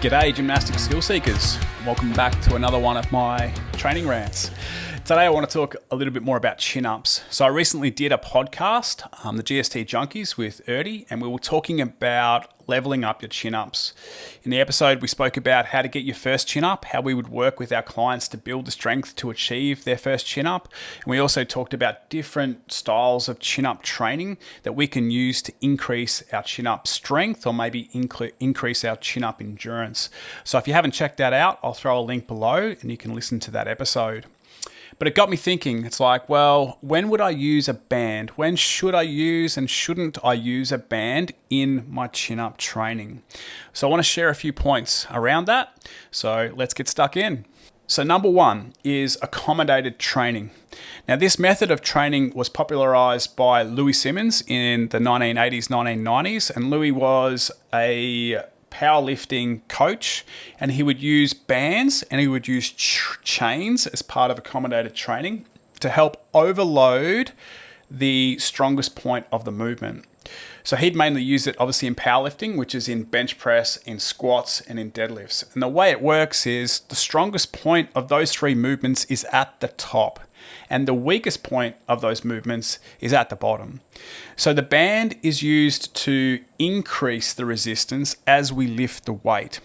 G'day gymnastics skill seekers. Welcome back to another one of my training rants. Today I want to talk a little bit more about chin-ups. So I recently did a podcast, the GST Junkies with Erdy, and we were talking about leveling up your chin-ups. In the episode we spoke about how to get your first chin-up, how we would work with our clients to build the strength to achieve their first chin-up. And we also talked about different styles of chin-up training that we can use to increase our chin-up strength or maybe increase our chin-up endurance. So if you haven't checked that out, I'll throw a link below and you can listen to that episode. But it got me thinking, it's like, well, when would I use a band? When should I use and shouldn't I use a band in my chin-up training? So I want to share a few points around that. So let's get stuck in. So number one is accommodated training. Now this method of training was popularized by Louie Simmons in the 1980s, 1990s. And Louie was a powerlifting coach, and he would use bands and he would use chains as part of accommodated training to help overload the strongest point of the movement. So he'd mainly use it obviously in powerlifting, which is in bench press, in squats, and in deadlifts. And the way it works is the strongest point of those three movements is at the top, and the weakest point of those movements is at the bottom. So the band is used to increase the resistance as we lift the weight.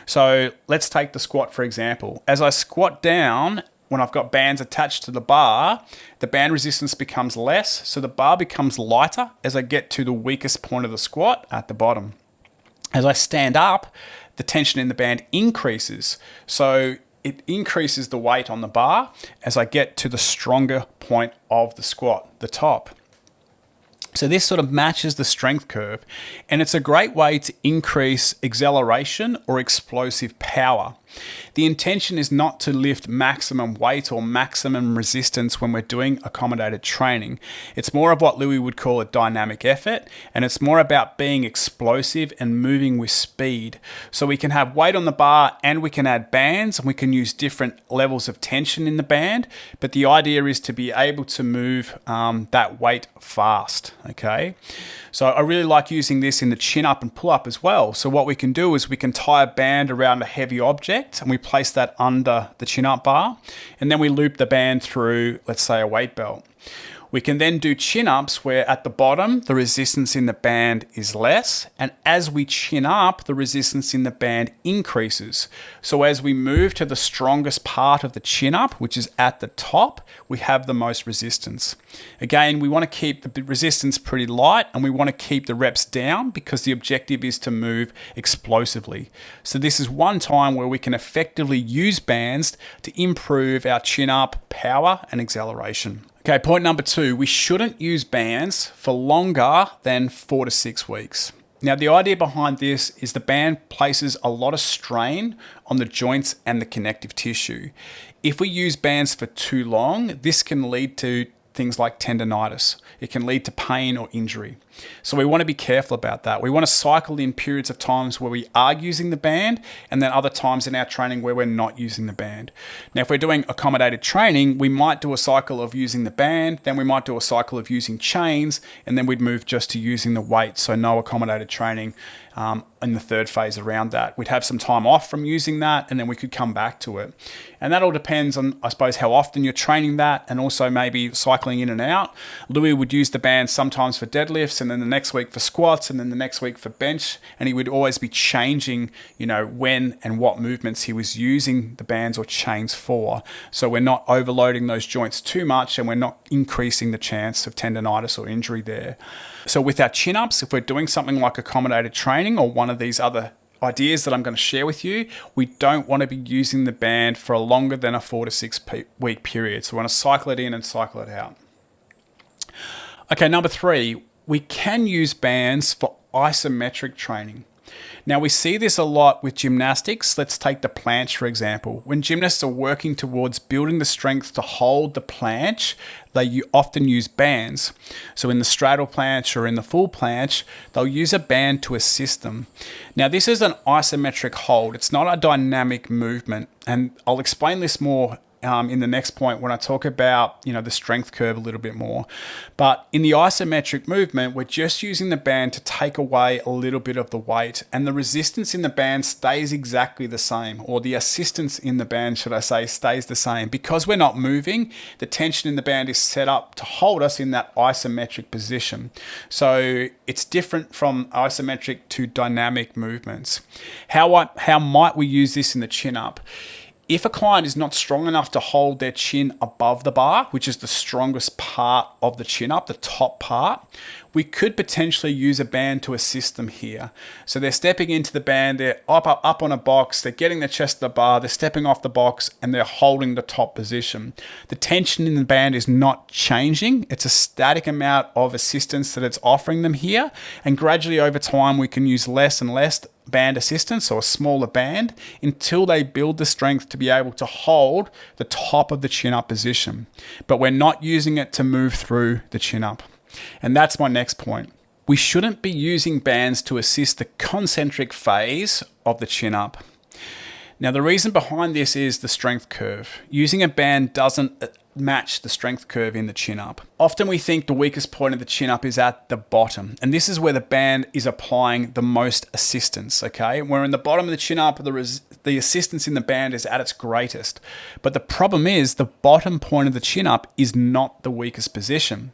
So let's take the squat for example. As I squat down, when I've got bands attached to the bar, the band resistance becomes less, so the bar becomes lighter as I get to the weakest point of the squat at the bottom. As I stand up, the tension in the band increases, so it increases the weight on the bar as I get to the stronger point of the squat, the top. So this sort of matches the strength curve, and it's a great way to increase acceleration or explosive power. The intention is not to lift maximum weight or maximum resistance when we're doing accommodated training. It's more of what Louie would call a dynamic effort, and it's more about being explosive and moving with speed. So we can have weight on the bar and we can add bands, and we can use different levels of tension in the band, but the idea is to be able to move that weight fast, okay? So I really like using this in the chin up and pull up as well. So what we can do is we can tie a band around a heavy object and we place that under the chin up bar, and then we loop the band through, let's say, a weight belt. We can then do chin ups where at the bottom, the resistance in the band is less. And as we chin up, the resistance in the band increases. So as we move to the strongest part of the chin up, which is at the top, we have the most resistance. Again, we want to keep the resistance pretty light and we want to keep the reps down because the objective is to move explosively. So this is one time where we can effectively use bands to improve our chin up power and acceleration. Okay, point number two, we shouldn't use bands for longer than 4 to 6 weeks. Now, the idea behind this is the band places a lot of strain on the joints and the connective tissue. If we use bands for too long, this can lead to things like tendonitis. It can lead to pain or injury. So we want to be careful about that. We want to cycle in periods of times where we are using the band and then other times in our training where we're not using the band. Now, if we're doing accommodated training, we might do a cycle of using the band, then we might do a cycle of using chains, and then we'd move just to using the weight. So no accommodated training in the third phase around that. We'd have some time off from using that and then we could come back to it. And that all depends on, I suppose, how often you're training that and also maybe cycling in and out. Louie would use the band sometimes for deadlifts and then the next week for squats and then the next week for bench. And he would always be changing, when and what movements he was using the bands or chains for. So we're not overloading those joints too much and we're not increasing the chance of tendonitis or injury there. So with our chin-ups, if we're doing something like accommodated training or one of these other ideas that I'm going to share with you, we don't want to be using the band for a longer than a 4 to 6 week period. So we want to cycle it in and cycle it out. Okay, number three, we can use bands for isometric training. Now we see this a lot with gymnastics. Let's take the planche for example. When gymnasts are working towards building the strength to hold the planche, they often use bands. So in the straddle planche or in the full planche, they'll use a band to assist them. Now this is an isometric hold. It's not a dynamic movement. And I'll explain this more in the next point when I talk about, the strength curve a little bit more. But in the isometric movement, we're just using the band to take away a little bit of the weight, and the resistance in the band stays exactly the same, or the assistance in the band, should I say, stays the same. Because we're not moving, the tension in the band is set up to hold us in that isometric position. So it's different from isometric to dynamic movements. How might we use this in the chin-up? If a client is not strong enough to hold their chin above the bar, which is the strongest part of the chin up, the top part, we could potentially use a band to assist them here. So they're stepping into the band, they're up on a box, they're getting their chest to the bar, they're stepping off the box, and they're holding the top position. The tension in the band is not changing. It's a static amount of assistance that it's offering them here. And gradually over time, we can use less and less band assistance, or a smaller band, until they build the strength to be able to hold the top of the chin up position. But we're not using it to move through the chin up. And that's my next point. We shouldn't be using bands to assist the concentric phase of the chin up. Now, the reason behind this is the strength curve. Using a band doesn't match the strength curve in the chin up. Often we think the weakest point of the chin up is at the bottom, and this is where the band is applying the most assistance, okay? Where in the bottom of the chin up, the assistance in the band is at its greatest. But the problem is the bottom point of the chin up is not the weakest position.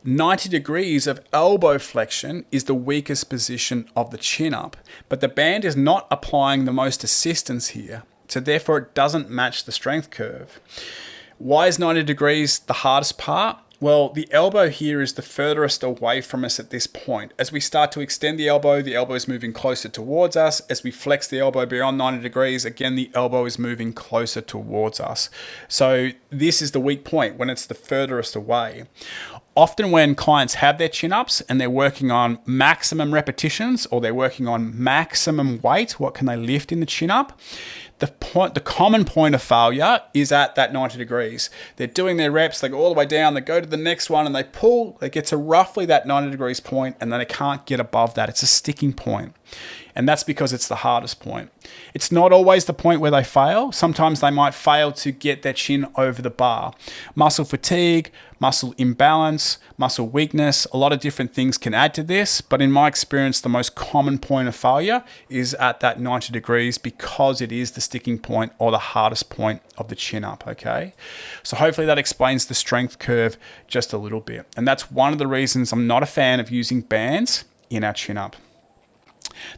90 degrees of elbow flexion is the weakest position of the chin up, but the band is not applying the most assistance here, so therefore it doesn't match the strength curve. Why is 90 degrees the hardest part? Well, the elbow here is the furthest away from us at this point. As we start to extend the elbow is moving closer towards us. As we flex the elbow beyond 90 degrees, again, the elbow is moving closer towards us. So this is the weak point, when it's the furthest away. Often when clients have their chin-ups and they're working on maximum repetitions, or they're working on maximum weight, what can they lift in the chin-up? The common point of failure is at that 90 degrees. They're doing their reps, they go all the way down, they go to the next one and they pull, they get to roughly that 90 degrees point, and then they can't get above that. It's a sticking point. And that's because it's the hardest point. It's not always the point where they fail. Sometimes they might fail to get their chin over the bar. Muscle fatigue, muscle imbalance, muscle weakness, a lot of different things can add to this. But in my experience, the most common point of failure is at that 90 degrees, because it is the sticking point or the hardest point of the chin up, okay? So hopefully that explains the strength curve just a little bit. And that's one of the reasons I'm not a fan of using bands in our chin up.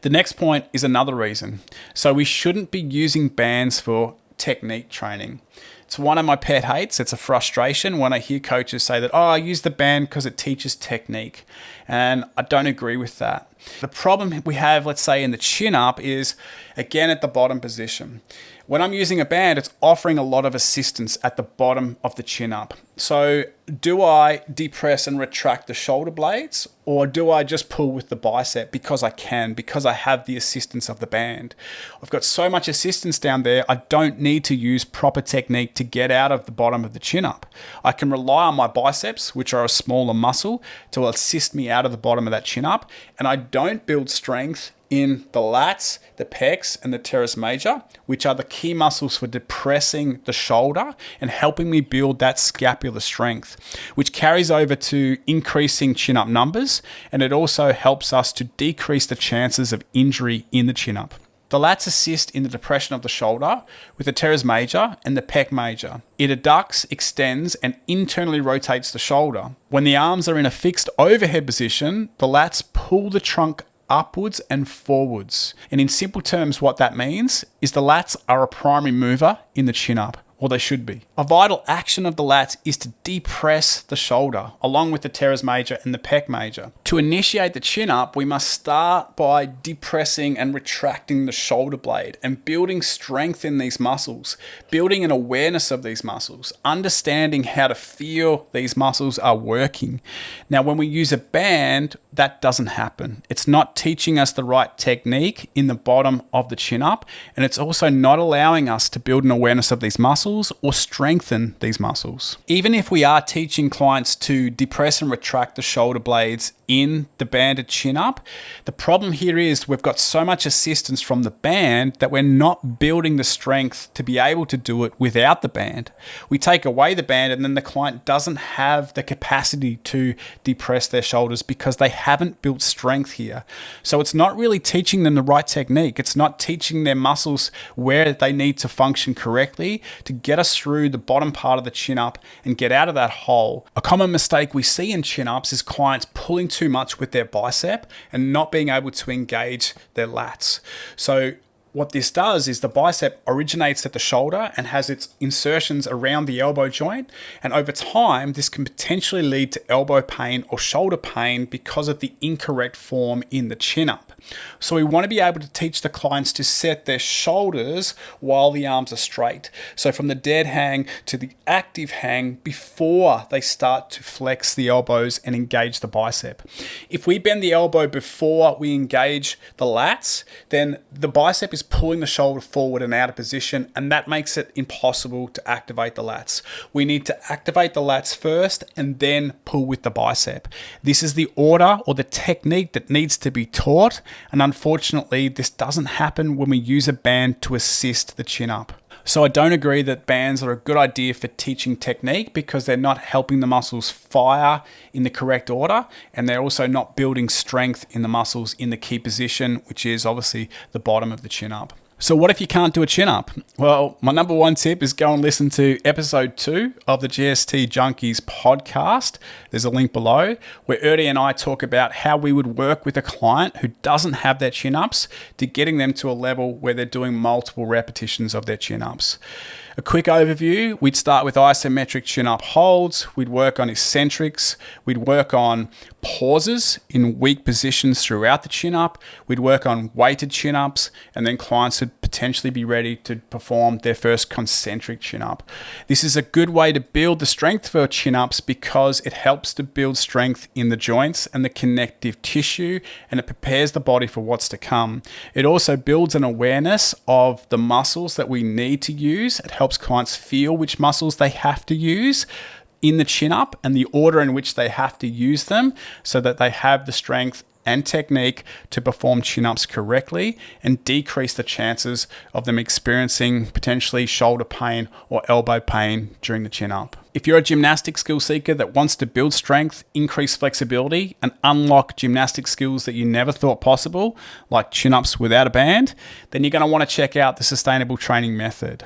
The next point is another reason. So we shouldn't be using bands for technique training. It's one of my pet hates. It's a frustration when I hear coaches say that, I use the band because it teaches technique. And I don't agree with that. The problem we have, let's say in the chin up, is again at the bottom position. When I'm using a band, it's offering a lot of assistance at the bottom of the chin up. So do I depress and retract the shoulder blades, or do I just pull with the bicep because I can, because I have the assistance of the band? I've got so much assistance down there, I don't need to use proper technique to get out of the bottom of the chin up. I can rely on my biceps, which are a smaller muscle, to assist me out of the bottom of that chin up, and I don't build strength in the lats, the pecs, and the teres major, which are the key muscles for depressing the shoulder and helping me build that scapular strength, which carries over to increasing chin-up numbers, and it also helps us to decrease the chances of injury in the chin-up. The lats assist in the depression of the shoulder with the teres major and the pec major. It adducts, extends, and internally rotates the shoulder. When the arms are in a fixed overhead position, the lats pull the trunk upwards and forwards. And in simple terms, what that means is the lats are a primary mover in the chin up, or they should be. A vital action of the lats is to depress the shoulder, along with the teres major and the pec major. To initiate the chin up, we must start by depressing and retracting the shoulder blade and building strength in these muscles, building an awareness of these muscles, understanding how to feel these muscles are working. Now, when we use a band, that doesn't happen. It's not teaching us the right technique in the bottom of the chin up, and it's also not allowing us to build an awareness of these muscles or strengthen these muscles. Even if we are teaching clients to depress and retract the shoulder blades in the banded chin up. The problem here is we've got so much assistance from the band that we're not building the strength to be able to do it without the band. We take away the band and then the client doesn't have the capacity to depress their shoulders because they haven't built strength here. So it's not really teaching them the right technique. It's not teaching their muscles where they need to function correctly to get us through the bottom part of the chin up and get out of that hole. A common mistake we see in chin ups is clients pulling too much with their bicep and not being able to engage their lats. So what this does is the bicep originates at the shoulder and has its insertions around the elbow joint. And over time, this can potentially lead to elbow pain or shoulder pain because of the incorrect form in the chin up. So we want to be able to teach the clients to set their shoulders while the arms are straight. So from the dead hang to the active hang before they start to flex the elbows and engage the bicep. If we bend the elbow before we engage the lats, then the bicep is pulling the shoulder forward and out of position, and that makes it impossible to activate the lats. We need to activate the lats first and then pull with the bicep. This is the order or the technique that needs to be taught, and unfortunately this doesn't happen when we use a band to assist the chin up. So I don't agree that bands are a good idea for teaching technique because they're not helping the muscles fire in the correct order, and they're also not building strength in the muscles in the key position, which is obviously the bottom of the chin up. So what if you can't do a chin up? Well, my number one tip is go and listen to episode 2 of the GST Junkies podcast. There's a link below where Erdy and I talk about how we would work with a client who doesn't have their chin ups to getting them to a level where they're doing multiple repetitions of their chin ups. A quick overview, we'd start with isometric chin-up holds, we'd work on eccentrics, we'd work on pauses in weak positions throughout the chin-up, we'd work on weighted chin-ups, and then clients would potentially be ready to perform their first concentric chin-up. This is a good way to build the strength for chin-ups because it helps to build strength in the joints and the connective tissue, and it prepares the body for what's to come. It also builds an awareness of the muscles that we need to use. It helps clients feel which muscles they have to use in the chin up and the order in which they have to use them so that they have the strength and technique to perform chin-ups correctly and decrease the chances of them experiencing potentially shoulder pain or elbow pain during the chin-up. If you're a gymnastic skill seeker that wants to build strength, increase flexibility, and unlock gymnastic skills that you never thought possible, like chin-ups without a band, then you're going to want to check out the Sustainable Training Method.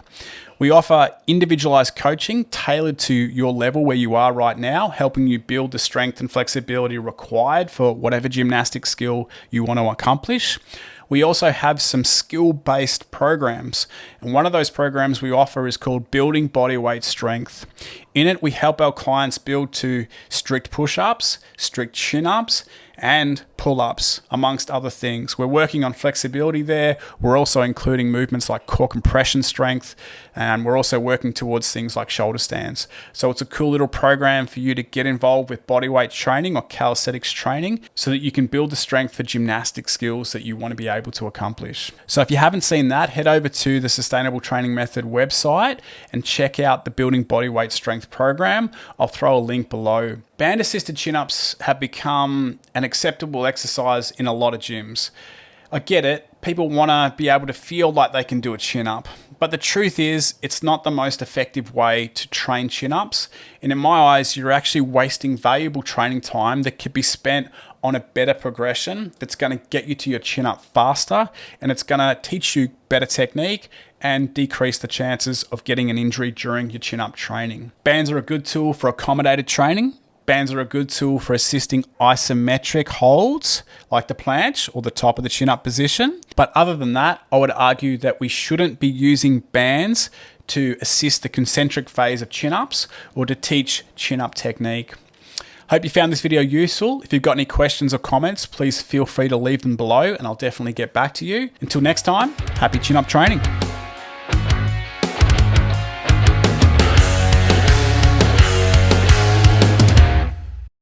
We offer individualized coaching tailored to your level where you are right now, helping you build the strength and flexibility required for whatever gymnastic skill you want to accomplish. We also have some skill-based programs, and one of those programs we offer is called Building Bodyweight Strength. In it, we help our clients build to strict push-ups, strict chin-ups, and pull-ups, amongst other things. We're working on flexibility there. We're also including movements like core compression strength, and we're also working towards things like shoulder stands. So it's a cool little program for you to get involved with bodyweight training or calisthenics training so that you can build the strength for gymnastic skills that you want to be able to accomplish. So if you haven't seen that, head over to the Sustainable Training Method website and check out the Building Bodyweight Strength program. I'll throw a link below. Band-assisted chin-ups have become an acceptable exercise in a lot of gyms. I get it. People want to be able to feel like they can do a chin-up. But the truth is, it's not the most effective way to train chin-ups. And in my eyes, you're actually wasting valuable training time that could be spent on a better progression that's going to get you to your chin-up faster, and it's going to teach you better technique and decrease the chances of getting an injury during your chin-up training. Bands are a good tool for accommodated training. Bands are a good tool for assisting isometric holds like the planche or the top of the chin-up position. But other than that, I would argue that we shouldn't be using bands to assist the concentric phase of chin-ups or to teach chin-up technique. Hope you found this video useful. If you've got any questions or comments, please feel free to leave them below and I'll definitely get back to you. Until next time, happy chin-up training.